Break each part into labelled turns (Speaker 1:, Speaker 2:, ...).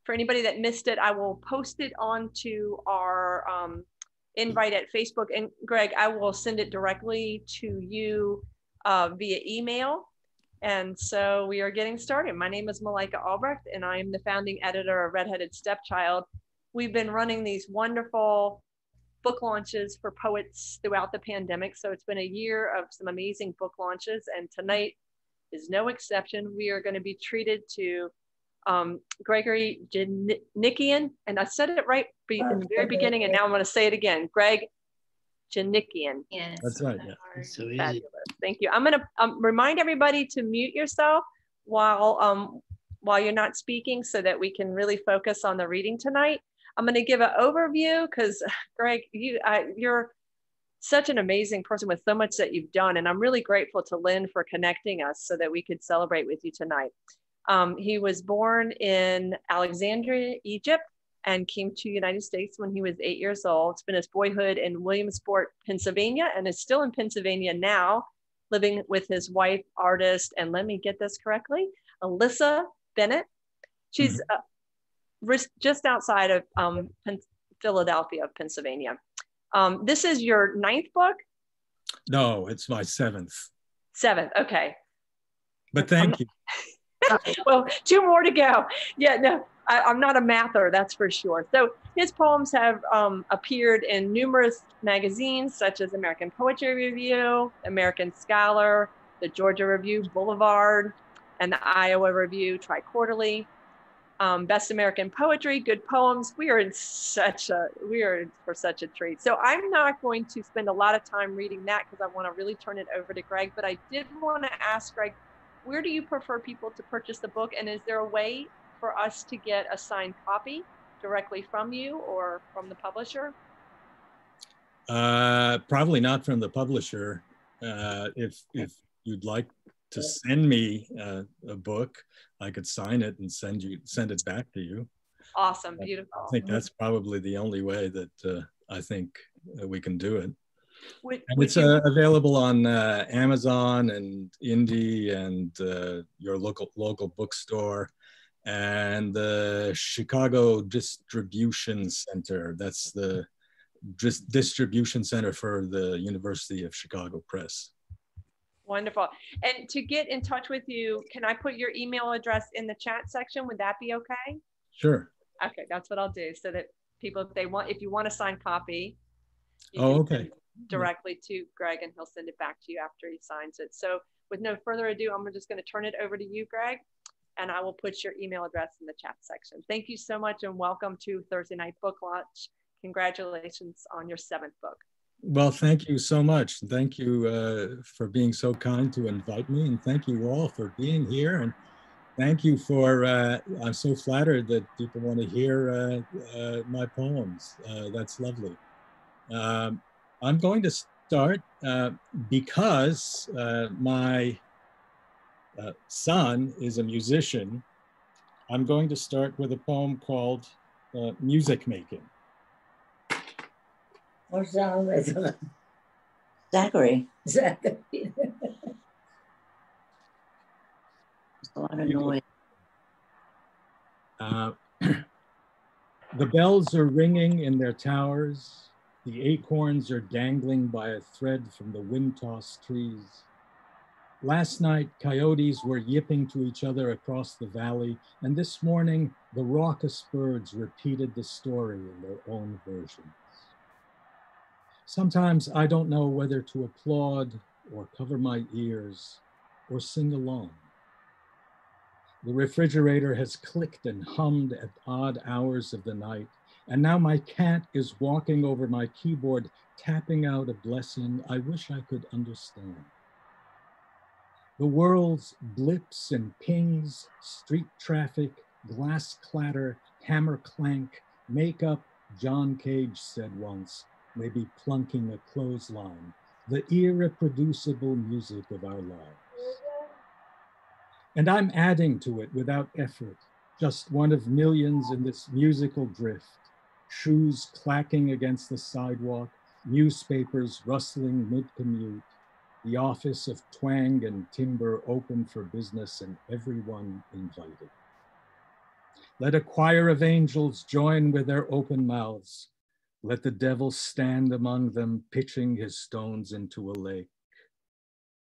Speaker 1: for anybody that missed it, I will post it onto our invite at Facebook. And Greg, I will send it directly to you via email. And so we are getting started. My name is Malika Albrecht, and I am the founding editor of Redheaded Stepchild. We've been running these wonderful book launches for poets throughout the pandemic. So it's been a year of some amazing book launches. And tonight is no exception. We are going to be treated to Gregory Djanikian, and I said it right in the very beginning, and now I'm going to say it again. Greg Djanikian.
Speaker 2: Yes.
Speaker 3: That's right. Yeah.
Speaker 2: So easy.
Speaker 1: Fabulous. Thank you. I'm going to remind everybody to mute yourself while you're not speaking, so that we can really focus on the reading tonight. I'm going to give an overview because Greg, you're such an amazing person with so much that you've done, and I'm really grateful to Lynn for connecting us so that we could celebrate with you tonight. He was born in Alexandria, Egypt, and came to the United States when he was 8 years old. Spent his boyhood in Williamsport, Pennsylvania, and is still in Pennsylvania now, living with his wife, artist, and let me get this correctly, Alyssa Bennett. She's just outside of Philadelphia, Pennsylvania. This is your 9th book?
Speaker 3: No, it's my 7th.
Speaker 1: 7th, okay.
Speaker 3: But thank you.
Speaker 1: Well, 2 more to go. Yeah, no, I'm not a mather, that's for sure. So his poems have appeared in numerous magazines such as American Poetry Review, American Scholar, the Georgia Review, Boulevard, and the Iowa Review Tri-Quarterly. Best American Poetry, Good Poems. We are for such a treat. So I'm not going to spend a lot of time reading that because I want to really turn it over to Greg, but I did want to ask Greg, where do you prefer people to purchase the book? And is there a way for us to get a signed copy directly from you or from the publisher?
Speaker 3: Probably not from the publisher. If you'd like to send me a book, I could sign it and send it back to you.
Speaker 1: Awesome, beautiful.
Speaker 3: I think that's probably the only way that I think we can do it. And it's available on Amazon and Indie and your local bookstore and the Chicago Distribution Center. That's the distribution center for the University of Chicago Press.
Speaker 1: Wonderful. And to get in touch with you, can I put your email address in the chat section? Would that be okay?
Speaker 3: Sure.
Speaker 1: Okay, that's what I'll do, so that people, if you want a signed copy,
Speaker 3: okay,
Speaker 1: directly to Greg, and he'll send it back to you after he signs it. So with no further ado, I'm just going to turn it over to you, Greg, and I will put your email address in the chat section. Thank you so much, and welcome to Thursday Night Book Launch. Congratulations on your 7th book.
Speaker 3: Well, thank you so much. Thank you for being so kind to invite me, and thank you all for being here. And thank you for, I'm so flattered that people want to hear my poems. That's lovely. I'm going to start because my son is a musician. I'm going to start with a poem called Music Making.
Speaker 2: Zachary. Zachary. A lot of noise.
Speaker 3: The bells are ringing in their towers. The acorns are dangling by a thread from the wind-tossed trees. Last night, coyotes were yipping to each other across the valley, and this morning, the raucous birds repeated the story in their own versions. Sometimes I don't know whether to applaud or cover my ears or sing along. The refrigerator has clicked and hummed at odd hours of the night, and now my cat is walking over my keyboard, tapping out a blessing I wish I could understand. The world's blips and pings, street traffic, glass clatter, hammer clank, make up, John Cage said once, maybe plunking a clothesline, the irreproducible music of our lives. And I'm adding to it without effort, just one of millions in this musical drift, shoes clacking against the sidewalk, newspapers rustling mid-commute, the office of twang and timber open for business and everyone invited. Let a choir of angels join with their open mouths. Let the devil stand among them, pitching his stones into a lake.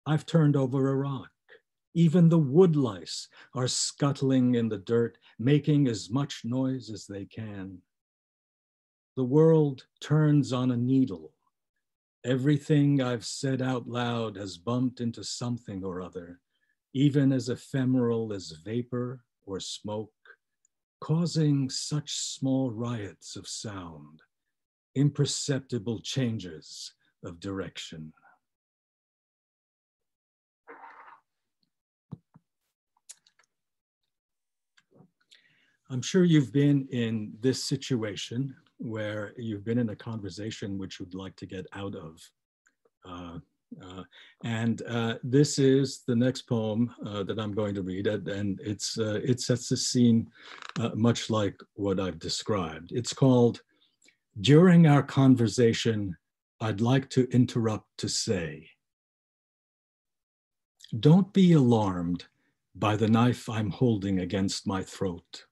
Speaker 3: I've turned over a rock. Even the woodlice are scuttling in the dirt, making as much noise as they can. The world turns on a needle. Everything I've said out loud has bumped into something or other, even as ephemeral as vapor or smoke, causing such small riots of sound, imperceptible changes of direction. I'm sure you've been in this situation where you've been in a conversation which you'd like to get out of. This is the next poem that I'm going to read, and it sets the scene much like what I've described. It's called, "During our conversation, I'd like to interrupt to say, don't be alarmed by the knife I'm holding against my throat.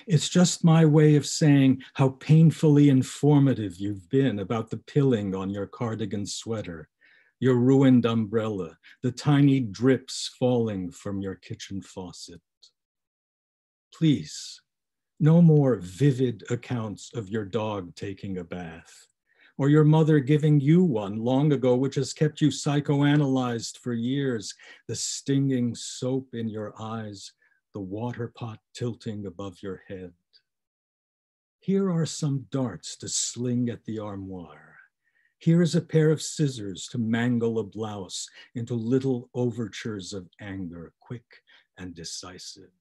Speaker 3: It's just my way of saying how painfully informative you've been about the pilling on your cardigan sweater, your ruined umbrella, the tiny drips falling from your kitchen faucet. Please, no more vivid accounts of your dog taking a bath, or your mother giving you one long ago, which has kept you psychoanalyzed for years, the stinging soap in your eyes, the water pot tilting above your head. Here are some darts to sling at the armoire. Here is a pair of scissors to mangle a blouse into little overtures of anger, quick and decisive.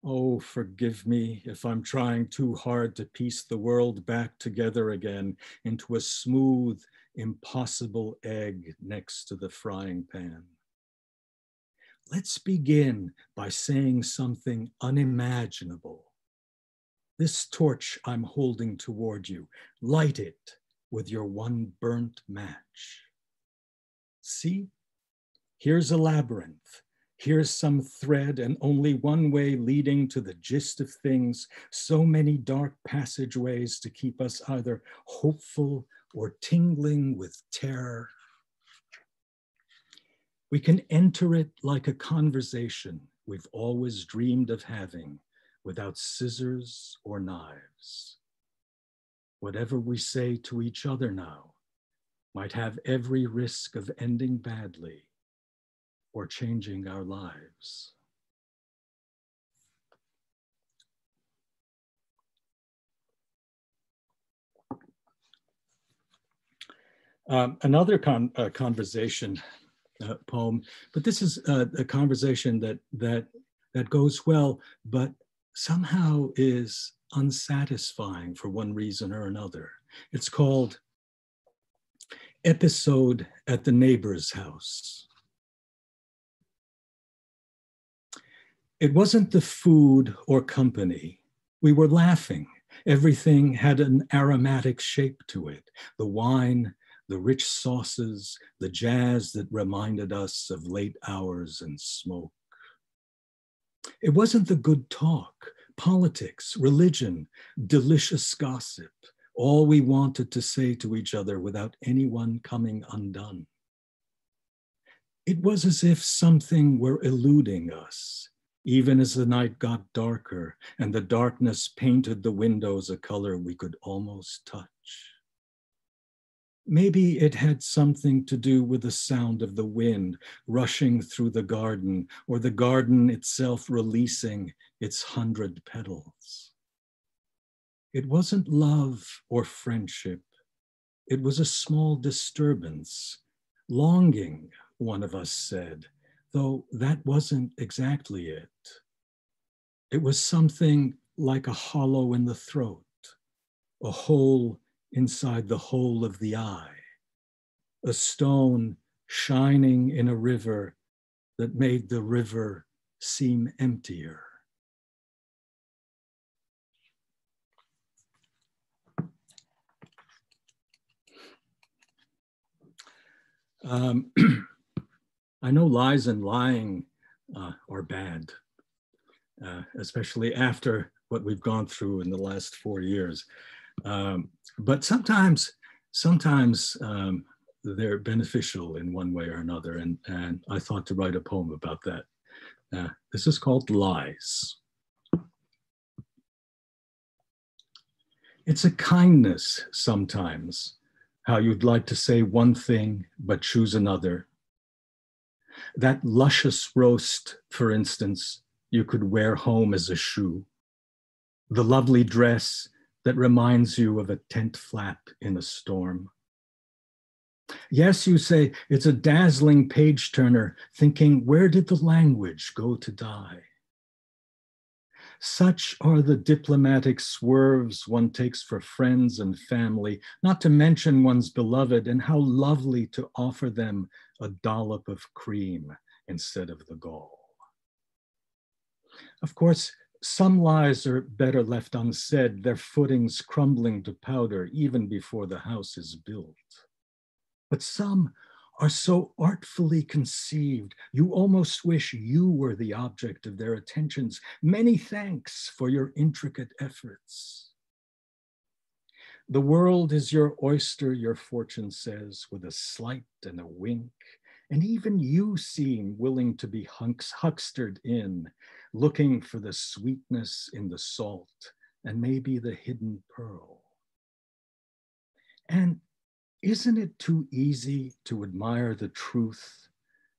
Speaker 3: Oh, forgive me if I'm trying too hard to piece the world back together again into a smooth, impossible egg next to the frying pan. Let's begin by saying something unimaginable. This torch I'm holding toward you, light it with your one burnt match. See, here's a labyrinth. Here's some thread and only one way leading to the gist of things, so many dark passageways to keep us either hopeful or tingling with terror. We can enter it like a conversation we've always dreamed of having, without scissors or knives. Whatever we say to each other now might have every risk of ending badly or changing our lives. Another conversation poem, but this is a conversation that goes well, but somehow is unsatisfying for one reason or another. It's called Episode at the Neighbor's House. It wasn't the food or company. We were laughing. Everything had an aromatic shape to it. The wine, the rich sauces, the jazz that reminded us of late hours and smoke. It wasn't the good talk, politics, religion, delicious gossip, all we wanted to say to each other without anyone coming undone. It was as if something were eluding us, even as the night got darker and the darkness painted the windows a color we could almost touch. Maybe it had something to do with the sound of the wind rushing through the garden, or the garden itself releasing its 100 petals. It wasn't love or friendship. It was a small disturbance, longing, one of us said, though that wasn't exactly it. It was something like a hollow in the throat, a hole inside the hole of the eye, a stone shining in a river that made the river seem emptier. I know lies and lying are bad. especially after what we've gone through in the last 4 years. But sometimes they're beneficial in one way or another, and I thought to write a poem about that. This is called Lies. It's a kindness sometimes, how you'd like to say one thing but choose another. That luscious roast, for instance, you could wear home as a shoe. The lovely dress that reminds you of a tent flap in a storm. Yes, you say, it's a dazzling page turner, thinking, where did the language go to die? Such are the diplomatic swerves one takes for friends and family, not to mention one's beloved, and how lovely to offer them a dollop of cream instead of the gall. Of course, some lies are better left unsaid, their footings crumbling to powder even before the house is built. But some are so artfully conceived, you almost wish you were the object of their attentions. Many thanks for your intricate efforts. The world is your oyster, your fortune says, with a slight and a wink, and even you seem willing to be huckstered in, looking for the sweetness in the salt and maybe the hidden pearl. And isn't it too easy to admire the truth,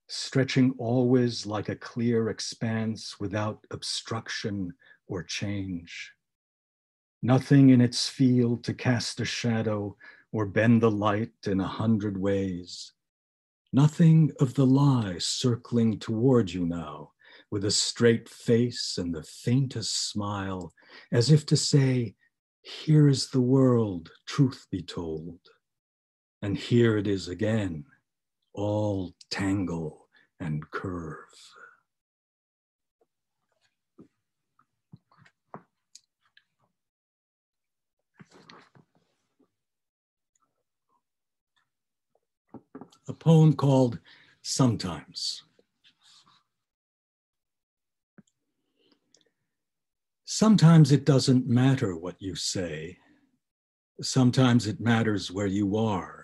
Speaker 3: stretching always like a clear expanse without obstruction or change? Nothing in its field to cast a shadow or bend the light in 100 ways. Nothing of the lie circling toward you now with a straight face and the faintest smile, as if to say, here is the world, truth be told. And here it is again, all tangle and curve. A poem called Sometimes. Sometimes it doesn't matter what you say. Sometimes it matters where you are.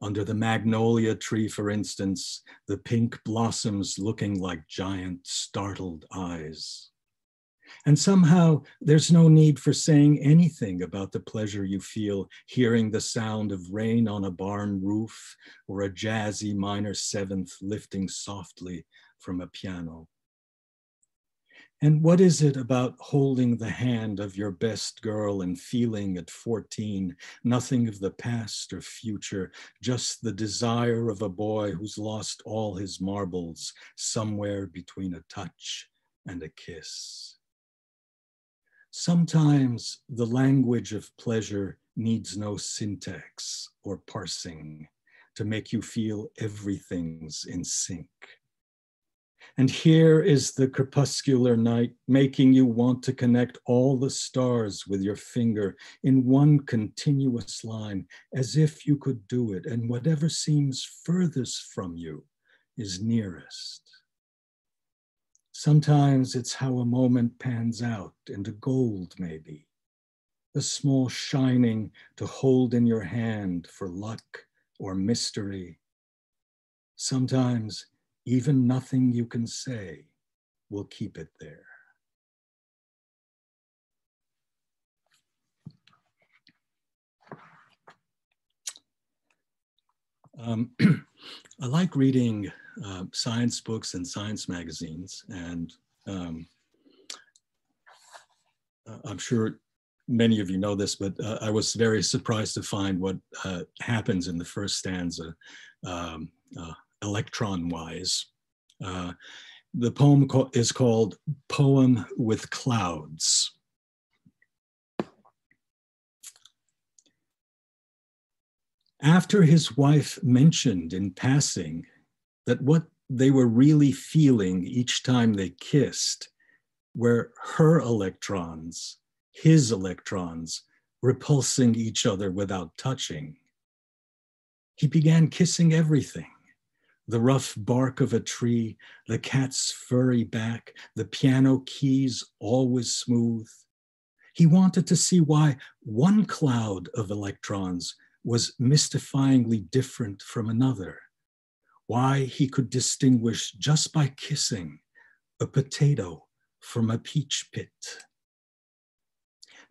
Speaker 3: Under the magnolia tree, for instance, the pink blossoms looking like giant startled eyes. And somehow there's no need for saying anything about the pleasure you feel hearing the sound of rain on a barn roof or a jazzy minor seventh lifting softly from a piano. And what is it about holding the hand of your best girl and feeling at 14, nothing of the past or future, just the desire of a boy who's lost all his marbles somewhere between a touch and a kiss? Sometimes the language of pleasure needs no syntax or parsing to make you feel everything's in sync. And here is the crepuscular night making you want to connect all the stars with your finger in one continuous line, as if you could do it, and whatever seems furthest from you is nearest. Sometimes it's how a moment pans out into gold, maybe, a small shining to hold in your hand for luck or mystery. Sometimes even nothing you can say will keep it there. I like reading science books and science magazines, and I'm sure many of you know this, but I was very surprised to find what happens in the first stanza, electron-wise. The poem is called Poem with Clouds. After his wife mentioned in passing that what they were really feeling each time they kissed were her electrons, his electrons, repulsing each other without touching, he began kissing everything, the rough bark of a tree, the cat's furry back, the piano keys always smooth. He wanted to see why one cloud of electrons was mystifyingly different from another, why he could distinguish just by kissing a potato from a peach pit.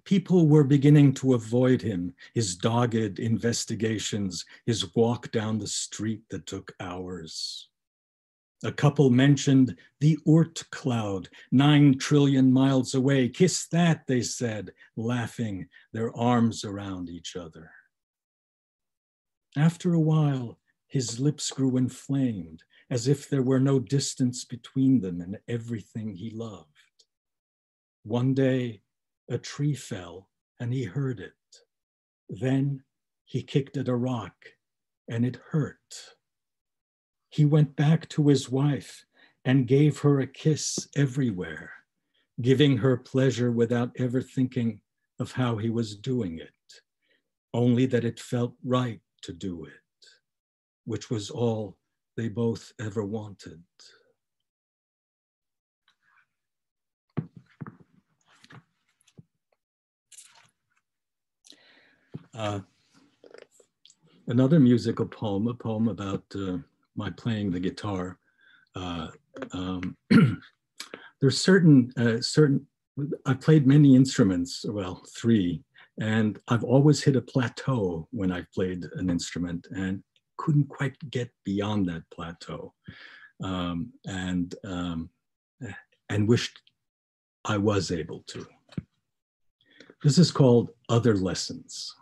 Speaker 3: People were beginning to avoid him, his dogged investigations, his walk down the street that took hours. A couple mentioned the Oort cloud, 9 trillion miles away. Kiss that, they said, laughing, their arms around each other. After a while, his lips grew inflamed, as if there were no distance between them and everything he loved. One day, a tree fell and he heard it. Then he kicked at a rock and it hurt. He went back to his wife and gave her a kiss everywhere, giving her pleasure without ever thinking of how he was doing it, only that it felt right to do it, which was all they both ever wanted. Another musical poem, a poem about my playing the guitar. There's certain, I've played many instruments, well, 3, and I've always hit a plateau when I've played an instrument and couldn't quite get beyond that plateau, and wished I was able to. This is called Other Lessons.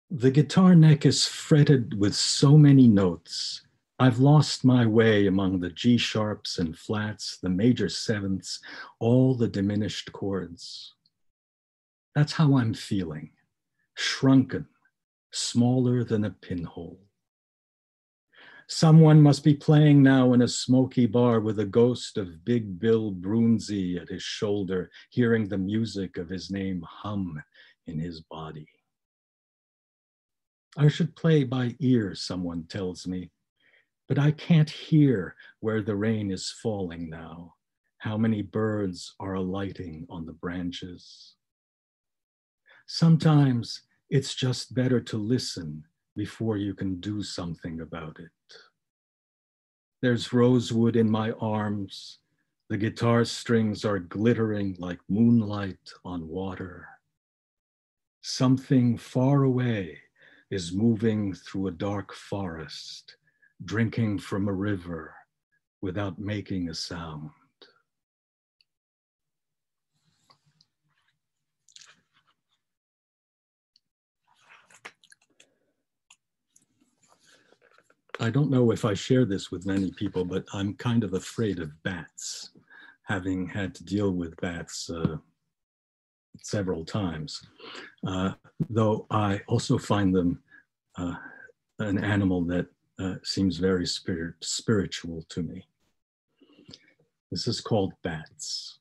Speaker 3: The guitar neck is fretted with so many notes. I've lost my way among the G sharps and flats, the major sevenths, all the diminished chords. That's how I'm feeling, shrunken, smaller than a pinhole. Someone must be playing now in a smoky bar with a ghost of Big Bill Brunzi at his shoulder, hearing the music of his name hum in his body. I should play by ear, someone tells me, but I can't hear where the rain is falling now, how many birds are alighting on the branches. Sometimes it's just better to listen before you can do something about it. There's rosewood in my arms. The guitar strings are glittering like moonlight on water. Something far away is moving through a dark forest, drinking from a river without making a sound. I don't know if I share this with many people, but I'm kind of afraid of bats, having had to deal with bats several times, though I also find them an animal that seems very spiritual to me. This is called Bats.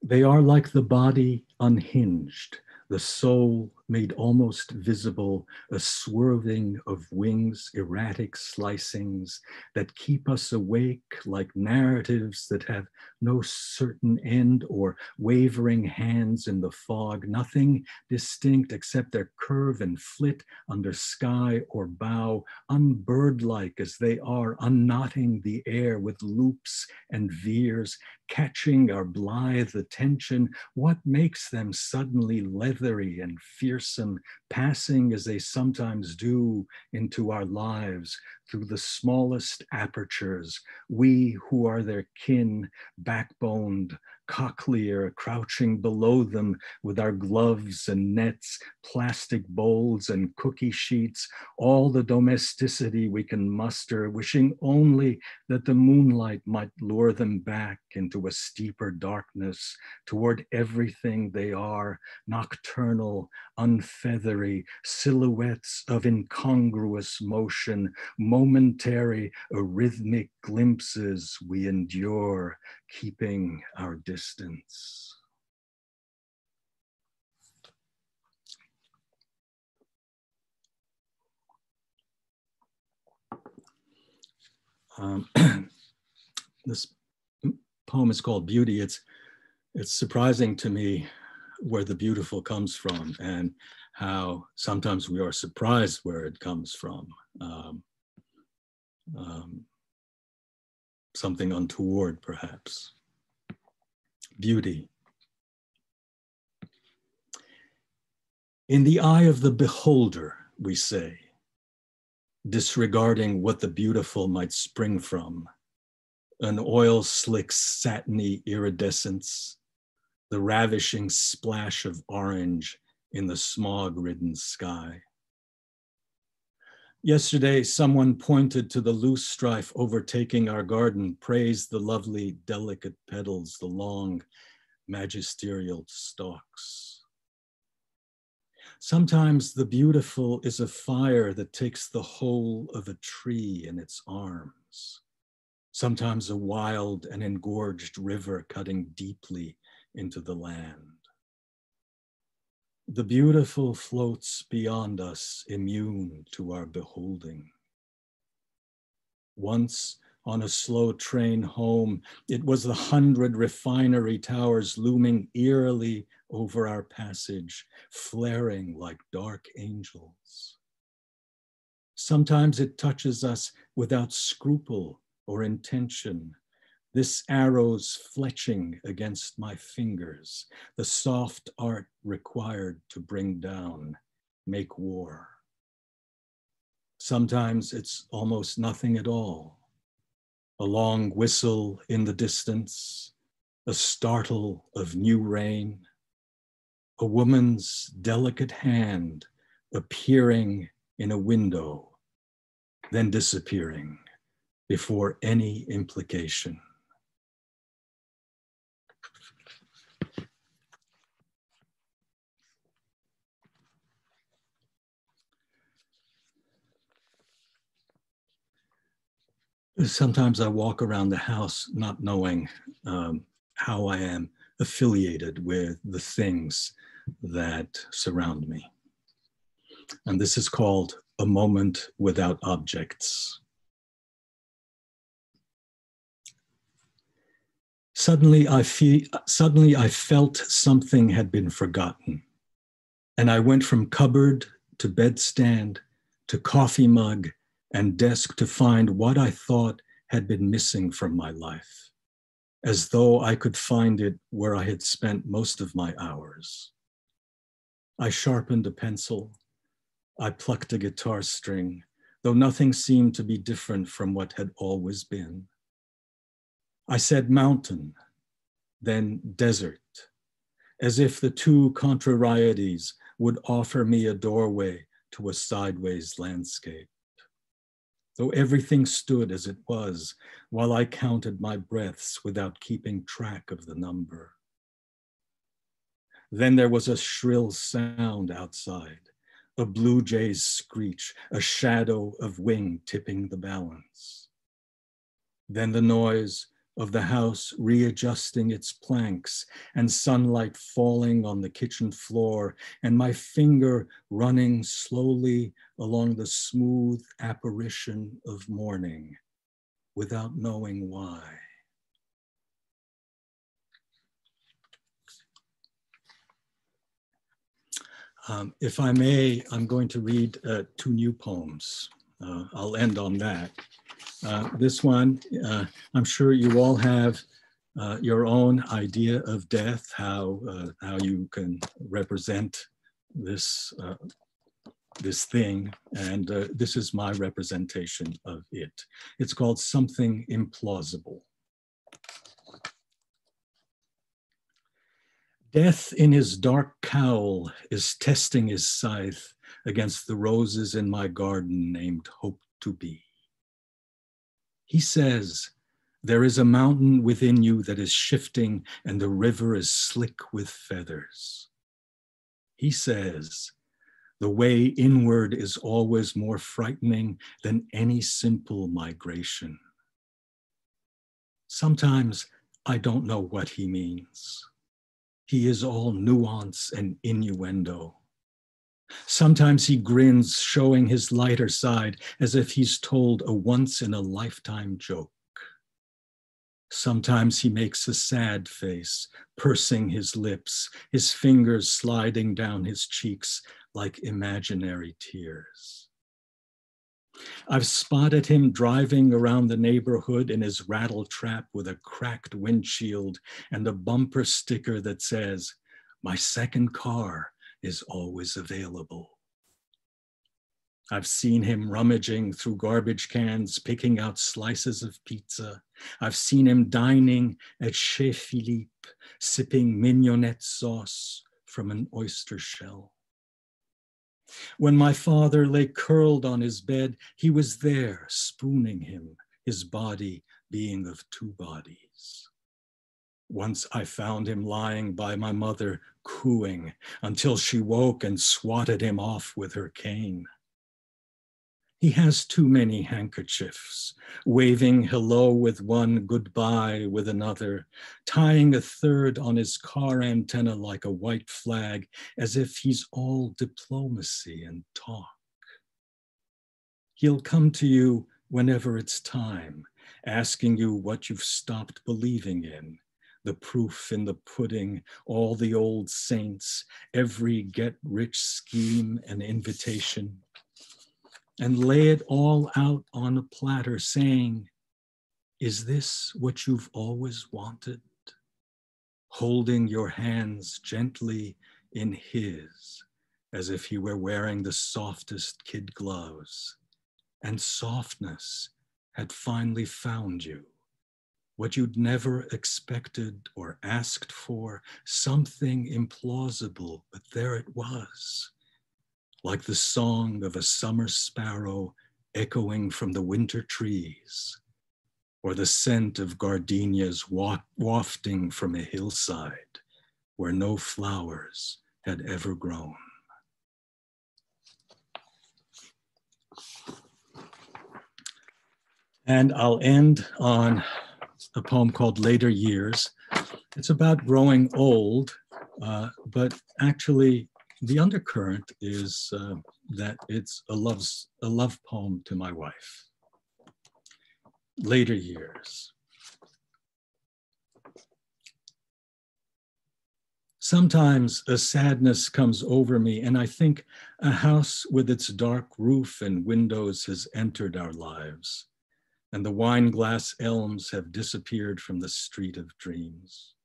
Speaker 3: They are like the body unhinged, the soul made almost visible, a swerving of wings, erratic slicings that keep us awake like narratives that have no certain end, or wavering hands in the fog, nothing distinct except their curve and flit under sky or bow, unbirdlike as they are, unknotting the air with loops and veers, catching our blithe attention. What makes them suddenly leathery and fearsome, passing as they sometimes do into our lives through the smallest apertures, we who are their kin, backboned, cochlear, crouching below them with our gloves and nets, plastic bowls and cookie sheets, all the domesticity we can muster, wishing only that the moonlight might lure them back into a steeper darkness toward everything they are, nocturnal, unfeathery, silhouettes of incongruous motion, momentary, arrhythmic glimpses we endure, keeping our distance. Um, this poem is called Beauty. It's surprising to me where the beautiful comes from and how sometimes we are surprised where it comes from. Something untoward, perhaps. Beauty. In the eye of the beholder, we say, disregarding what the beautiful might spring from, an oil-slick satiny iridescence, the ravishing splash of orange in the smog-ridden sky. Yesterday, someone pointed to the loose strife overtaking our garden, praised the lovely, delicate petals, the long, magisterial stalks. Sometimes the beautiful is a fire that takes the whole of a tree in its arms. Sometimes a wild and engorged river cutting deeply into the land. The beautiful floats beyond us, immune to our beholding. Once on a slow train home, it was the 100 refinery towers looming eerily over our passage, flaring like dark angels. Sometimes it touches us without scruple or intention. This arrow's fletching against my fingers, the soft art required to bring down, make war. Sometimes it's almost nothing at all. A long whistle in the distance, a startle of new rain, a woman's delicate hand appearing in a window, then disappearing before any implication. Sometimes I walk around the house not knowing how I am affiliated with the things that surround me. And this is called a moment without objects. Suddenly I felt something had been forgotten. And I went from cupboard to bedstand to coffee mug and desk to find what I thought had been missing from my life, as though I could find it where I had spent most of my hours. I sharpened a pencil. I plucked a guitar string, though nothing seemed to be different from what had always been. I said mountain, then desert, as if the two contrarieties would offer me a doorway to a sideways landscape. Though everything stood as it was, while I counted my breaths without keeping track of the number. Then there was a shrill sound outside, a blue jay's screech, a shadow of wing tipping the balance. Then the noise of the house readjusting its planks and sunlight falling on the kitchen floor and my finger running slowly along the smooth apparition of morning without knowing why. If I may, I'm going to read two new poems. I'll end on that. This one, I'm sure you all have your own idea of death, how you can represent this, this thing, and this is my representation of it. It's called Something Implausible. Death in his dark cowl is testing his scythe against the roses in my garden named Hope to Be. He says, there is a mountain within you that is shifting and the river is slick with feathers. He says, the way inward is always more frightening than any simple migration. Sometimes I don't know what he means. He is all nuance and innuendo. Sometimes he grins, showing his lighter side, as if he's told a once-in-a-lifetime joke. Sometimes he makes a sad face, pursing his lips, his fingers sliding down his cheeks like imaginary tears. I've spotted him driving around the neighborhood in his rattle trap with a cracked windshield and a bumper sticker that says, "My second car is always available." I've seen him rummaging through garbage cans, picking out slices of pizza. I've seen him dining at Chez Philippe, sipping mignonette sauce from an oyster shell. When my father lay curled on his bed, he was there, spooning him, his body being of two bodies. Once I found him lying by my mother, cooing, until she woke and swatted him off with her cane. He has too many handkerchiefs, waving hello with one, goodbye with another, tying a third on his car antenna like a white flag, as if he's all diplomacy and talk. He'll come to you whenever it's time, asking you what you've stopped believing in, the proof in the pudding, all the old saints, every get-rich scheme and invitation, and lay it all out on a platter saying, "Is this what you've always wanted?" Holding your hands gently in his, as if he were wearing the softest kid gloves, and softness had finally found you, what you'd never expected or asked for, something implausible, but there it was. Like the song of a summer sparrow echoing from the winter trees, or the scent of gardenias wafting from a hillside where no flowers had ever grown. And I'll end on a poem called Later Years. It's about growing old, but actually the undercurrent is that it's a love poem to my wife. Later years. Sometimes a sadness comes over me, and I think a house with its dark roof and windows has entered our lives, and the wine glass elms have disappeared from the street of dreams.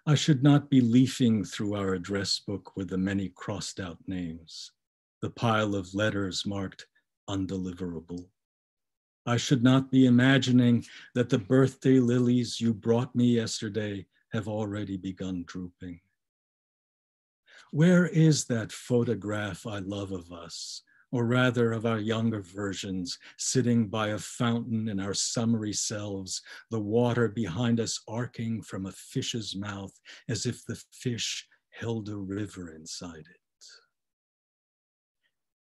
Speaker 3: I should not be leafing through our address book with the many crossed out names, the pile of letters marked undeliverable. I should not be imagining that the birthday lilies you brought me yesterday have already begun drooping. Where is that photograph I love of us, or rather of our younger versions, sitting by a fountain in our summery selves, the water behind us arcing from a fish's mouth as if the fish held a river inside it?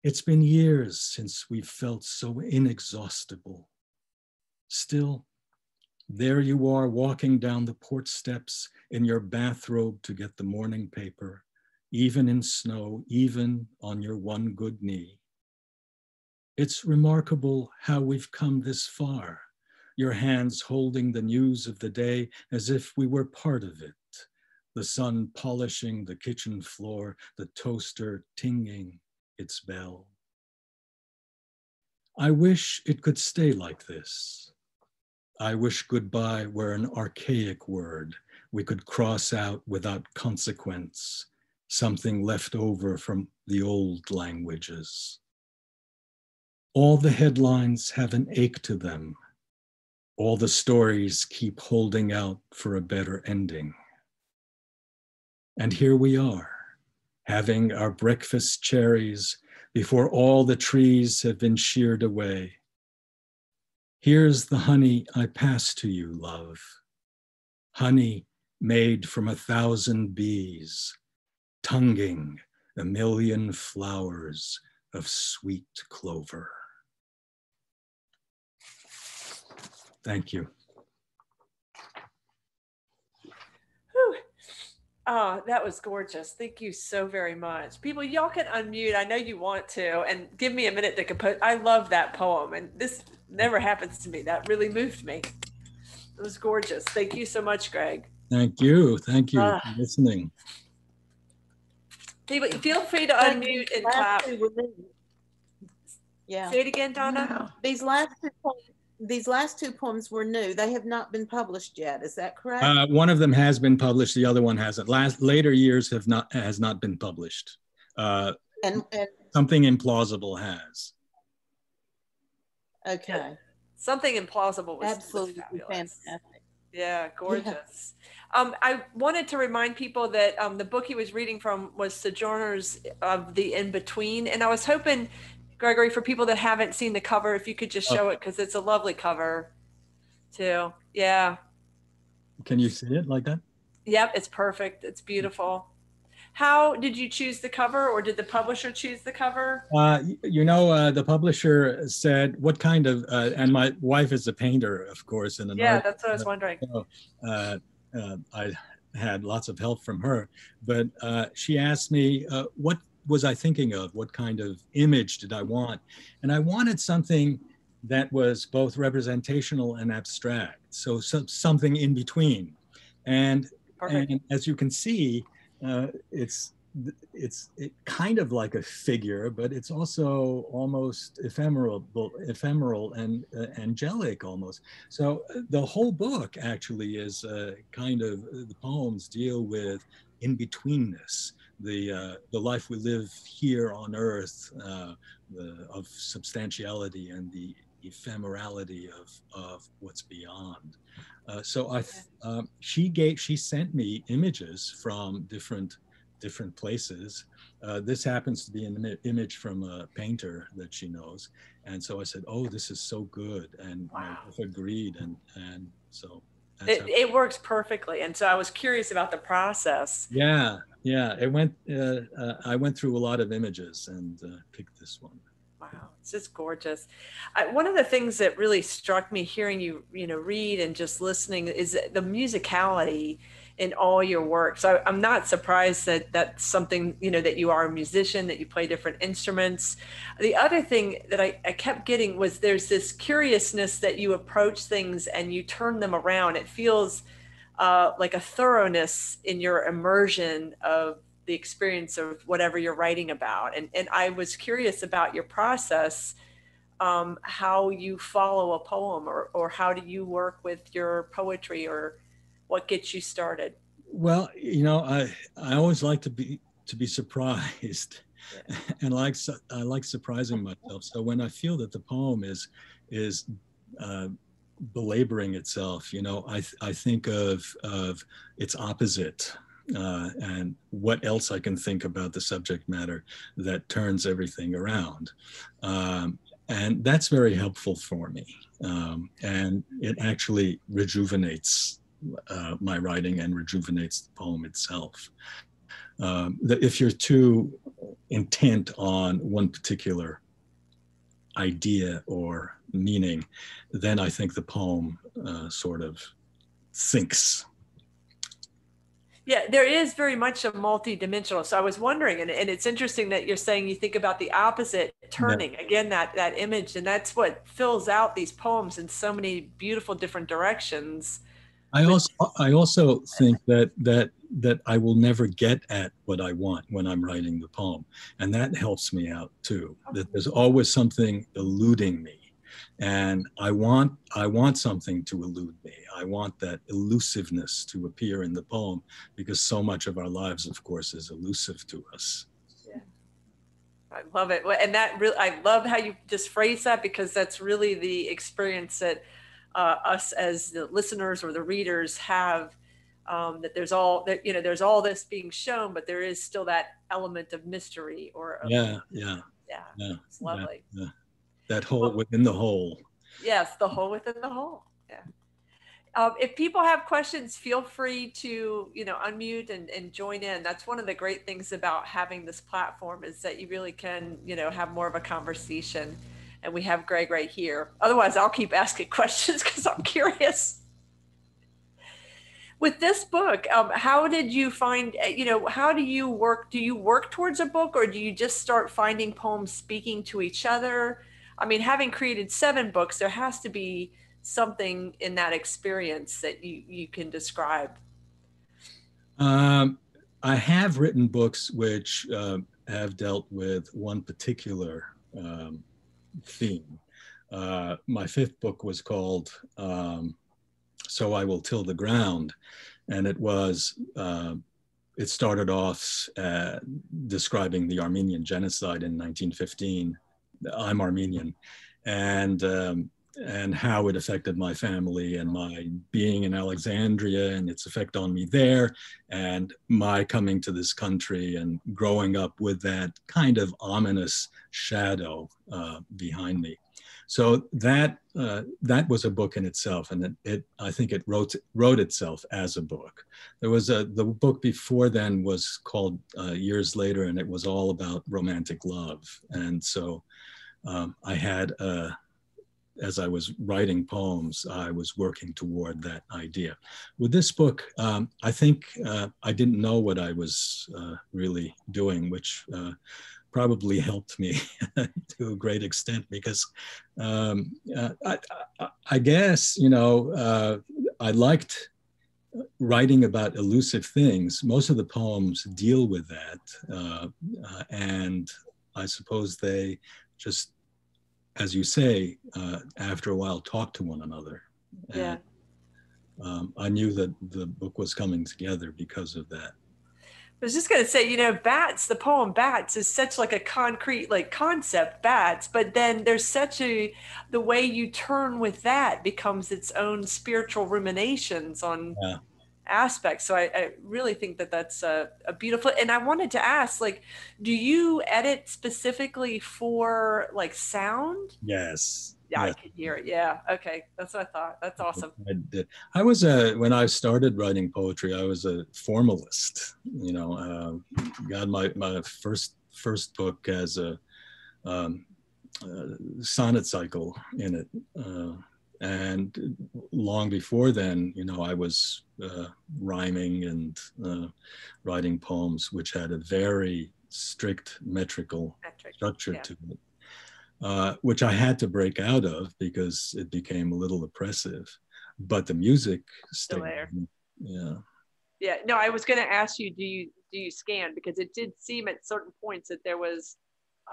Speaker 3: It's been years since we've felt so inexhaustible. Still, there you are walking down the porch steps in your bathrobe to get the morning paper, even in snow, even on your one good knee. It's remarkable how we've come this far, your hands holding the news of the day as if we were part of it, the sun polishing the kitchen floor, the toaster tinging its bell. I wish it could stay like this. I wish goodbye were an archaic word we could cross out without consequence, something left over from the old languages. All the headlines have an ache to them. All the stories keep holding out for a better ending. And here we are, having our breakfast cherries before all the trees have been sheared away. Here's the honey I pass to you, love. Honey made from 1,000 bees, tonguing 1,000,000 flowers of sweet clover. Thank you.
Speaker 1: Oh, that was gorgeous. Thank you so very much. People, y'all can unmute. I know you want to, and give me a minute to compose. I love that poem, and this never happens to me. That really moved me. It was gorgeous. Thank you so much, Greg.
Speaker 3: Thank you. Thank you for listening.
Speaker 1: People, feel free to unmute and clap.
Speaker 4: Yeah.
Speaker 1: Say it again, Donna.
Speaker 2: Wow.
Speaker 4: These last two poems were new. They have not been published yet. Is that correct?
Speaker 3: One of them has been published. The other one hasn't. Later years has not been published.
Speaker 4: And
Speaker 3: Something Implausible has.
Speaker 4: okay.
Speaker 1: Yeah. Something Implausible was
Speaker 4: Absolutely
Speaker 1: fabulous.
Speaker 4: fantastic.
Speaker 1: Yeah, gorgeous. Yeah. I wanted to remind people that the book he was reading from was Sojourners of the In-Between. And I was hoping, Gregory, for people that haven't seen the cover, if you could just show it, because it's a lovely cover too. Yeah.
Speaker 3: Can you see it like that?
Speaker 1: Yep, it's perfect. It's beautiful. How did you choose the cover, or did the publisher choose the cover?
Speaker 3: The publisher said, what kind of, and my wife is a painter, of course. And
Speaker 1: that's what I was wondering.
Speaker 3: So, I had lots of help from her, but she asked me, what was I thinking of? What kind of image did I want? And I wanted something that was both representational and abstract. So something in between. And as you can see, it's kind of like a figure, but it's also almost ephemeral and angelic almost. So the whole book actually is kind of, the poems deal with in-betweenness, the life we live here on earth, of substantiality and the ephemerality of what's beyond. She sent me images from different places. This happens to be an image from a painter that she knows, and so I said, "Oh, this is so good," and my wife agreed, and so
Speaker 1: it works perfectly. And so I was curious about the process.
Speaker 3: Yeah, it went. I went through a lot of images and picked this one.
Speaker 1: Wow, it's just gorgeous. One of the things that really struck me hearing you, read and just listening is the musicality in all your work. So I'm not surprised that that's something, that you are a musician, that you play different instruments. The other thing that I kept getting was there's this curiousness that you approach things and you turn them around. It feels like a thoroughness in your immersion of the experience of whatever you're writing about. And I was curious about your process, how you follow a poem, or how do you work with your poetry, or what gets you started?
Speaker 3: Well, I always like to be surprised, and I like surprising myself. So when I feel that the poem is belaboring itself, I think of its opposite. And what else I can think about the subject matter that turns everything around. And that's very helpful for me. And it actually rejuvenates my writing and rejuvenates the poem itself. If you're too intent on one particular idea or meaning, then I think the poem sort of sinks.
Speaker 1: Yeah, there is very much a multi-dimensional. So I was wondering, and it's interesting that you're saying you think about the opposite turning, again, that image, and that's what fills out these poems in so many beautiful different directions.
Speaker 3: I also think that I will never get at what I want when I'm writing the poem, and that helps me out too. That there's always something eluding me. And I want something to elude me. I want that elusiveness to appear in the poem, because so much of our lives, of course, is elusive to us.
Speaker 1: Yeah, I love it. And I love how you just phrase that, because that's really the experience that us as the listeners or the readers have, that there's all this being shown, but there is still that element of mystery
Speaker 3: Yeah.
Speaker 1: It's lovely.
Speaker 3: Yeah. That hole within the hole.
Speaker 1: Yes, the hole within the hole. Yeah. If people have questions, feel free to, unmute and join in. That's one of the great things about having this platform, is that you really can, have more of a conversation. And we have Greg right here. Otherwise, I'll keep asking questions because I'm curious. With this book, how did you find, how do you work? Do you work towards a book, or do you just start finding poems speaking to each other? I mean, having created 7 books, there has to be something in that experience that you can describe.
Speaker 3: I have written books which have dealt with one particular theme. My 5th book was called So I Will Till the Ground, and it started off describing the Armenian genocide in 1915. I'm Armenian, and how it affected my family and my being in Alexandria and its effect on me there, and my coming to this country and growing up with that kind of ominous shadow behind me. So that was a book in itself, and I think it wrote itself as a book. There was the book before then was called Years Later, and it was all about romantic love. And so I had as I was writing poems, I was working toward that idea. With this book, I think I didn't know what I was really doing, which probably helped me to a great extent, because I guess, I liked writing about elusive things. Most of the poems deal with that. And I suppose they just, as you say, after a while, talk to one another.
Speaker 1: Yeah.
Speaker 3: And I knew that the book was coming together because of that.
Speaker 1: I was just going to say, bats, the poem Bats is such like a concrete concept, bats, but then there's the way you turn with that becomes its own spiritual ruminations on aspects. So I really think that that's a beautiful, and I wanted to ask, do you edit specifically for sound?
Speaker 3: Yes.
Speaker 1: Yeah,
Speaker 3: yes.
Speaker 1: I can hear it. Yeah. Okay. That's what I thought. That's awesome.
Speaker 3: I did. I was when I started writing poetry, I was a formalist, got my first book as a sonnet cycle in it. And long before then, I was rhyming and writing poems, which had a very strict metrical structure to it. Which I had to break out of because it became a little oppressive, but the music stayed there. Yeah.
Speaker 1: Yeah. No, I was going to ask you, do you scan? Because it did seem at certain points that there was,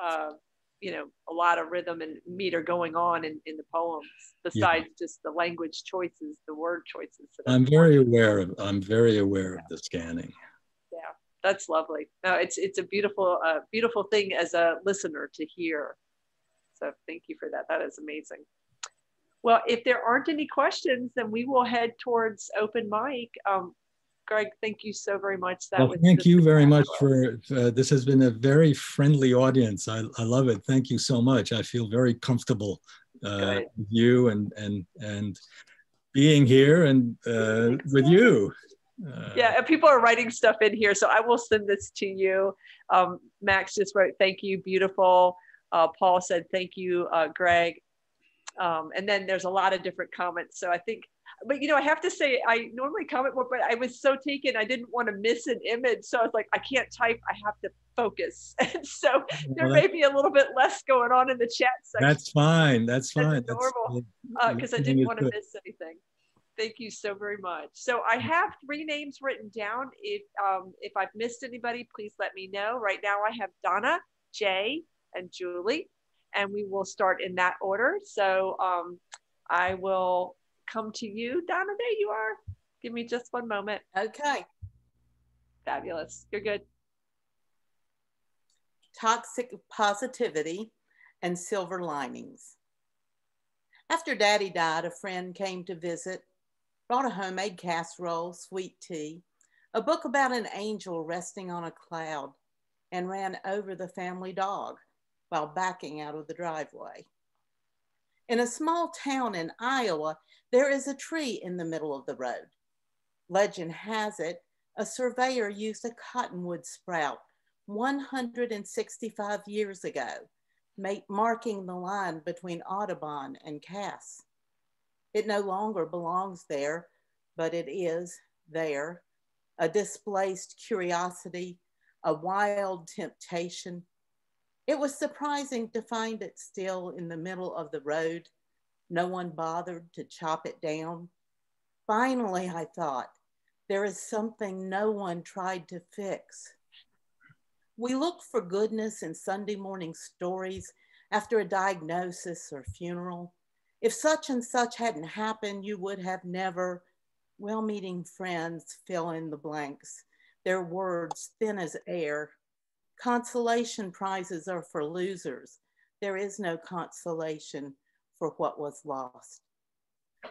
Speaker 1: a lot of rhythm and meter going on in the poems, besides just the language choices, the word choices.
Speaker 3: I'm very aware of the scanning.
Speaker 1: Yeah, that's lovely. No, it's a beautiful thing as a listener to hear. So thank you for that. That is amazing. Well, if there aren't any questions, then we will head towards open mic. Greg, thank you so very much.
Speaker 3: Thank you very much for this has been a very friendly audience. I love it. Thank you so much. I feel very comfortable with you and being here and with you.
Speaker 1: Yeah, and people are writing stuff in here, so I will send this to you. Max just wrote, thank you, beautiful. Paul said, thank you, Greg. And then there's a lot of different comments. So I think, but I have to say, I normally comment more, but I was so taken, I didn't want to miss an image. So I was like, I can't type, I have to focus. And so there may be a little bit less going on in the chat section.
Speaker 3: That's fine. That's fine.
Speaker 1: That's normal, because I didn't want to miss anything. Thank you so very much. So I have 3 names written down. If I've missed anybody, please let me know. Right now I have Donna, Jay, and Julie, and we will start in that order. So I will come to you, Donna. There you are. Give me just one moment.
Speaker 4: Okay.
Speaker 1: Fabulous. You're good.
Speaker 4: Toxic positivity and silver linings. After Daddy died, a friend came to visit, brought a homemade casserole, sweet tea, a book about an angel resting on a cloud, and ran over the family dog while backing out of the driveway. In a small town in Iowa, there is a tree in the middle of the road. Legend has it, a surveyor used a cottonwood sprout 165 years ago, marking the line between Audubon and Cass. It no longer belongs there, but it is there, a displaced curiosity, a wild temptation. It was surprising to find it still in the middle of the road. No one bothered to chop it down. Finally, I thought, there is something no one tried to fix. We look for goodness in Sunday morning stories after a diagnosis or funeral. If such and such hadn't happened, you would have never. Well-meaning friends fill in the blanks, their words thin as air. Consolation prizes are for losers. There is no consolation for what was lost.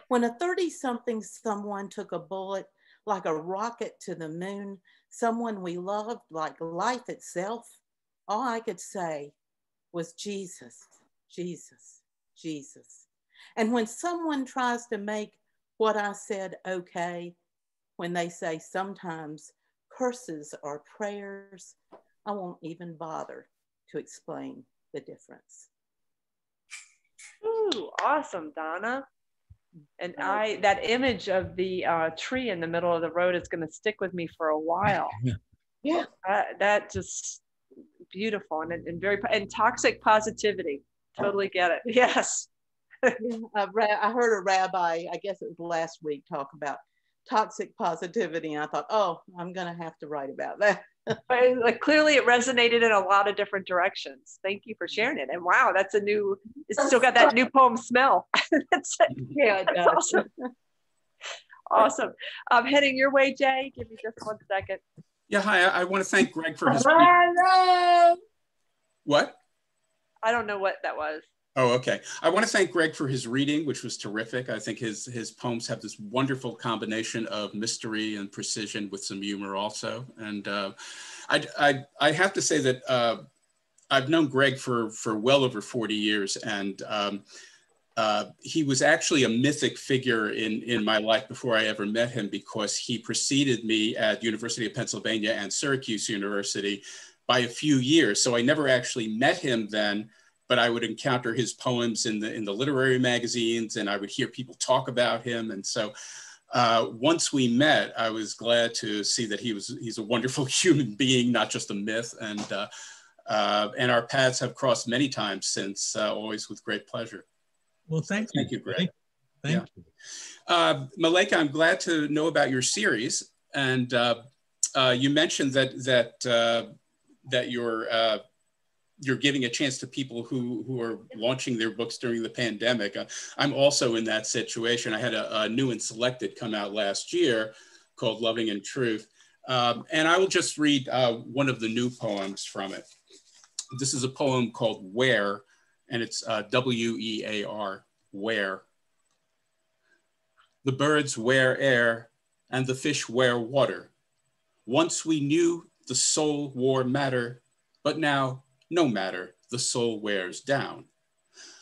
Speaker 4: When a 30-something someone took a bullet like a rocket to the moon, someone we loved like life itself, all I could say was Jesus, Jesus, Jesus. And when someone tries to make what I said okay, when they say sometimes curses are prayers, I won't even bother to explain the difference.
Speaker 1: Ooh, awesome, Donna. And that image of the tree in the middle of the road is going to stick with me for a while.
Speaker 2: Yeah.
Speaker 1: That just beautiful and toxic positivity. Totally get it. Yes.
Speaker 4: I heard a rabbi, I guess it was last week, talk about toxic positivity. And I thought, oh, I'm going to have to write about that.
Speaker 1: But clearly it resonated in a lot of different directions. Thank you for sharing it. And wow, it's still got that new poem smell.
Speaker 4: Yeah, it does.
Speaker 1: Awesome. Awesome. I'm heading your way, Jay. Give me just 1 second.
Speaker 5: Yeah, hi. I want to thank Greg for his. What?
Speaker 1: I don't know what that was.
Speaker 5: Oh, okay. I want to thank Greg for his reading, which was terrific. I think his poems have this wonderful combination of mystery and precision with some humor also. And I have to say that I've known Greg for well over 40 years, and he was actually a mythic figure in my life before I ever met him, because he preceded me at University of Pennsylvania and Syracuse University by a few years. So I never actually met him then, but I would encounter his poems in the literary magazines, and I would hear people talk about him. And so once we met, I was glad to see that he's a wonderful human being, not just a myth. And our paths have crossed many times since, always with great pleasure.
Speaker 3: Well, thank you.
Speaker 5: Thank you, Greg.
Speaker 3: Thank you.
Speaker 5: Maleka, I'm glad to know about your series. And you mentioned that you're giving a chance to people who are launching their books during the pandemic. I'm also in that situation. I had a new and selected come out last year called Loving in Truth. And I will just read one of the new poems from it. This is a poem called Where, and it's W-E-A-R, Where. The birds wear air and the fish wear water. Once we knew the soul wore matter, but now no matter, the soul wears down.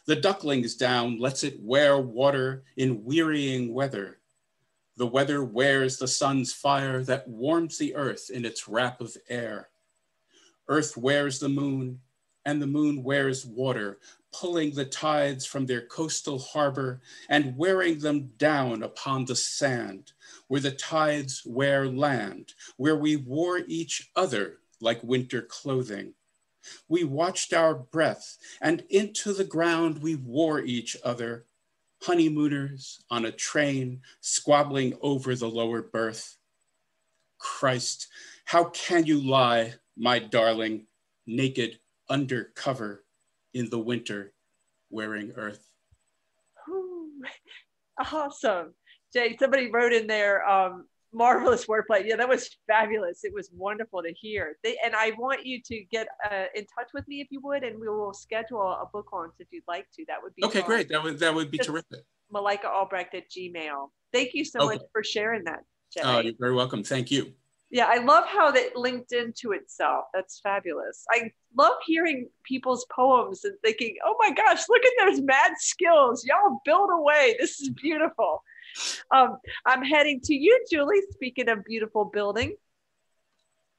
Speaker 5: The duckling's down lets it wear water in wearying weather. The weather wears the sun's fire that warms the earth in its wrap of air. Earth wears the moon, and the moon wears water, pulling the tides from their coastal harbor and wearing them down upon the sand, where the tides wear land, where we wore each other like winter clothing. We watched our breath, and into the ground we wore each other, honeymooners on a train squabbling over the lower berth. Christ, how can you lie, my darling, naked under cover in the winter wearing earth?
Speaker 1: Ooh, awesome. Jay, somebody wrote in there, marvelous wordplay. Yeah, that was fabulous. It was wonderful to hear. And I want you to get in touch with me if you would, and we will schedule a book launch if you'd like to. That would be
Speaker 5: okay.
Speaker 1: fun.
Speaker 5: Great. That would be
Speaker 1: Just
Speaker 5: terrific.
Speaker 1: MalekaAlbrecht@gmail.com. Thank you so much for sharing that, Jay.
Speaker 5: You're very welcome. Thank you.
Speaker 1: Yeah, I love how that linked into itself. That's fabulous. I love hearing people's poems and thinking, oh my gosh, look at those mad skills. Y'all build away. This is beautiful. I'm heading to you, Julie. Speaking of beautiful building,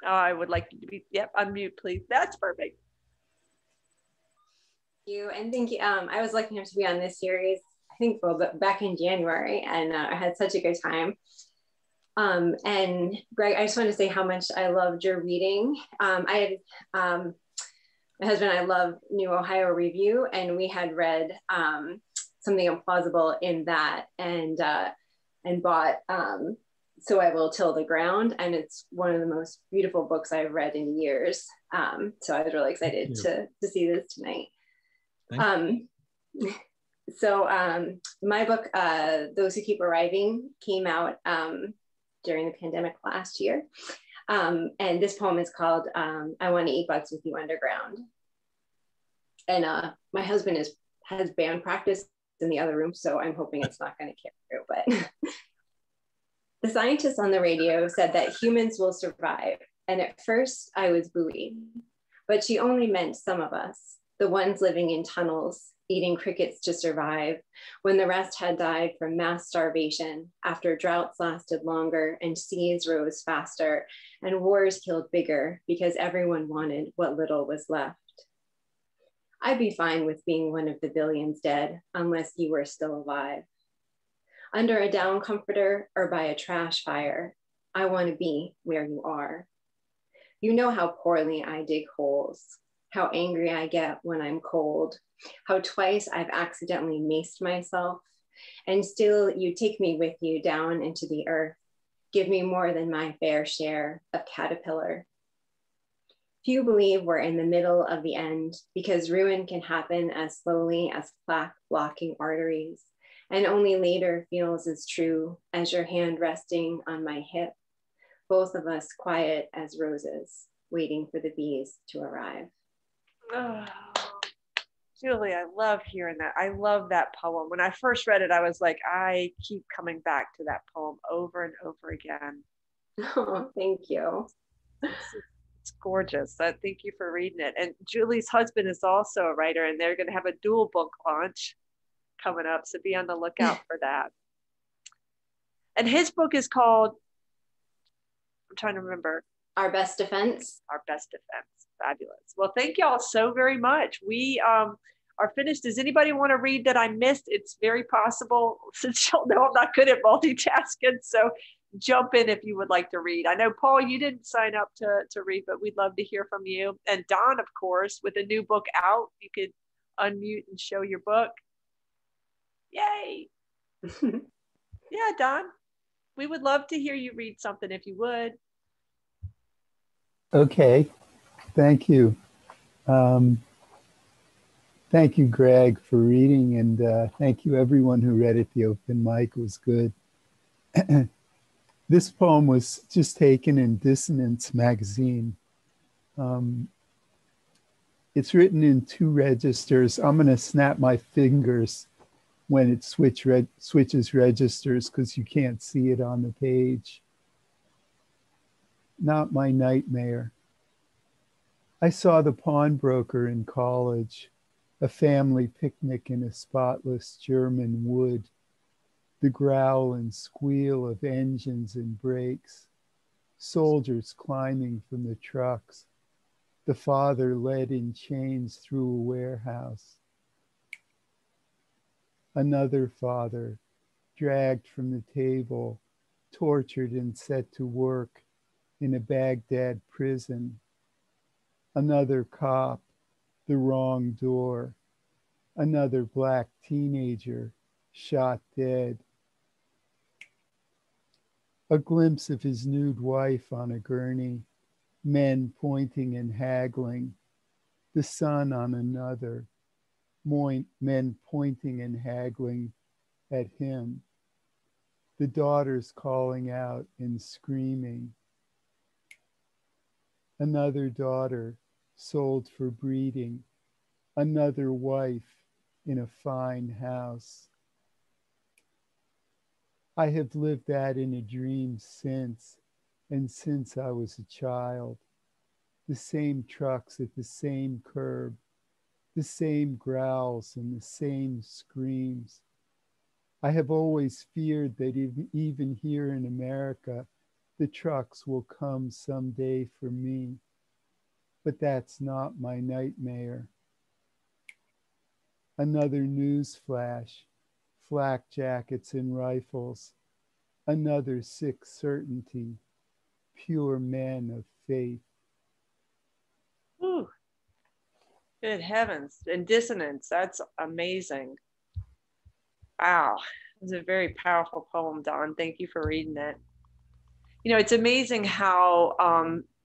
Speaker 1: I would like you to be, unmute, please. That's perfect.
Speaker 6: Thank you. And thank you. I was lucky enough to be on this series, I think, back in January, and I had such a good time. And Greg, I just want to say how much I loved your reading. My husband and I love New Ohio Review, and we had read Something Implausible in that, and bought So I Will Till the Ground, and it's one of the most beautiful books I've read in years. So I was really excited to see this tonight. So my book, Those Who Keep Arriving, came out during the pandemic last year. And this poem is called I Want to Eat Bugs with You Underground. And my husband has band practice in the other room, so I'm hoping it's not going to carry through. But the scientist on the radio said that humans will survive. And at first I was buoyed, but she only meant some of us, the ones living in tunnels, eating crickets to survive, when the rest had died from mass starvation after droughts lasted longer and seas rose faster and wars killed bigger because everyone wanted what little was left. I'd be fine with being one of the billions dead unless you were still alive. Under a down comforter or by a trash fire, I want to be where you are. You know how poorly I dig holes, how angry I get when I'm cold, how twice I've accidentally maced myself, and still you take me with you down into the earth, give me more than my fair share of caterpillar. Few believe we're in the middle of the end because ruin can happen as slowly as plaque blocking arteries, and only later feels as true as your hand resting on my hip, both of us quiet as roses, waiting for the bees to arrive.
Speaker 1: Oh, Julie, I love hearing that. I love that poem. When I first read it, I was like, I keep coming back to that poem over and over again.
Speaker 6: Oh, thank you.
Speaker 1: It's gorgeous. Thank you for reading it. And Julie's husband is also a writer, and they're going to have a dual book launch coming up, so be on the lookout for that. And his book is called, I'm trying to remember.
Speaker 6: Our Best Defense.
Speaker 1: Our Best Defense. Fabulous. Well, thank you all so very much. We are finished. Does anybody want to read that I missed? It's very possible, since you'll know I'm not good at multitasking, so jump in if you would like to read. I know, Paul, you didn't sign up to read, but we'd love to hear from you. And Don, of course, with a new book out, you could unmute and show your book. Yay. Yeah, Don, we would love to hear you read something if you would.
Speaker 7: Okay, thank you. Thank you, Greg, for reading, and thank you everyone who read at the open mic. It was good. This poem was just taken in Dissonance magazine. It's written in 2 registers. I'm going to snap my fingers when it switches registers because you can't see it on the page. Not my nightmare. I saw the pawnbroker in college, a family picnic in a spotless German wood, the growl and squeal of engines and brakes, soldiers climbing from the trucks, the father led in chains through a warehouse. Another father, dragged from the table, tortured and set to work in a Baghdad prison. Another cop, the wrong door. Another black teenager, shot dead. A glimpse of his nude wife on a gurney, men pointing and haggling. The son on another, men pointing and haggling at him. The daughters calling out and screaming. Another daughter sold for breeding. Another wife in a fine house. I have lived that in a dream since, and since I was a child. The same trucks at the same curb, the same growls and the same screams. I have always feared that even here in America, the trucks will come someday for me. But that's not my nightmare. Another news flash, flak jackets and rifles, another sick certainty, pure men of faith.
Speaker 1: Ooh, good heavens. And dissonance, that's amazing. Wow, it was a very powerful poem, Don. Thank you for reading it. You know, it's amazing how,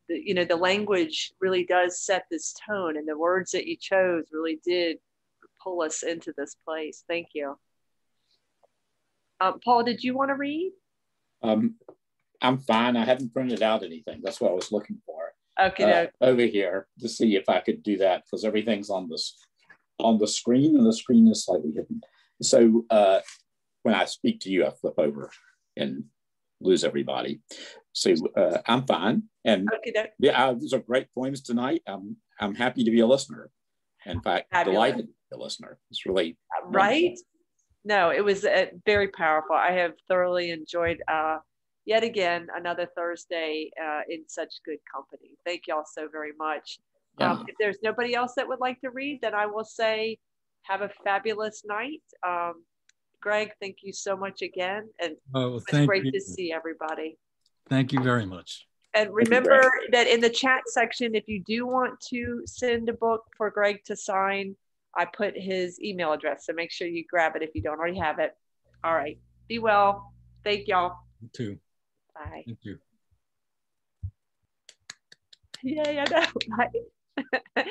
Speaker 1: the language really does set this tone, and the words that you chose really did pull us into this place. Thank you. Paul, did you want to read?
Speaker 8: I'm fine. I haven't printed out anything. That's what I was looking for.
Speaker 1: Okay.
Speaker 8: Over here to see if I could do that, because everything's on the screen, and the screen is slightly hidden. So when I speak to you, I flip over and lose everybody. So I'm fine. And yeah, these are great poems tonight. I'm happy to be a listener. In fact, delighted to be a listener. It's really
Speaker 1: right.
Speaker 8: wonderful.
Speaker 1: No, it was very powerful. I have thoroughly enjoyed yet again another Thursday in such good company. Thank y'all so very much.
Speaker 8: Yeah.
Speaker 1: If there's nobody else that would like to read, then I will say have a fabulous night. Greg, thank you so much again. And it's great to see everybody.
Speaker 3: Thank you very much.
Speaker 1: And remember that in the chat section, if you do want to send a book for Greg to sign, I put his email address, so make sure you grab it if you don't already have it. All right. Be well. Thank y'all.
Speaker 3: You too.
Speaker 1: Bye.
Speaker 3: Thank you.
Speaker 1: Yeah, I know. Bye.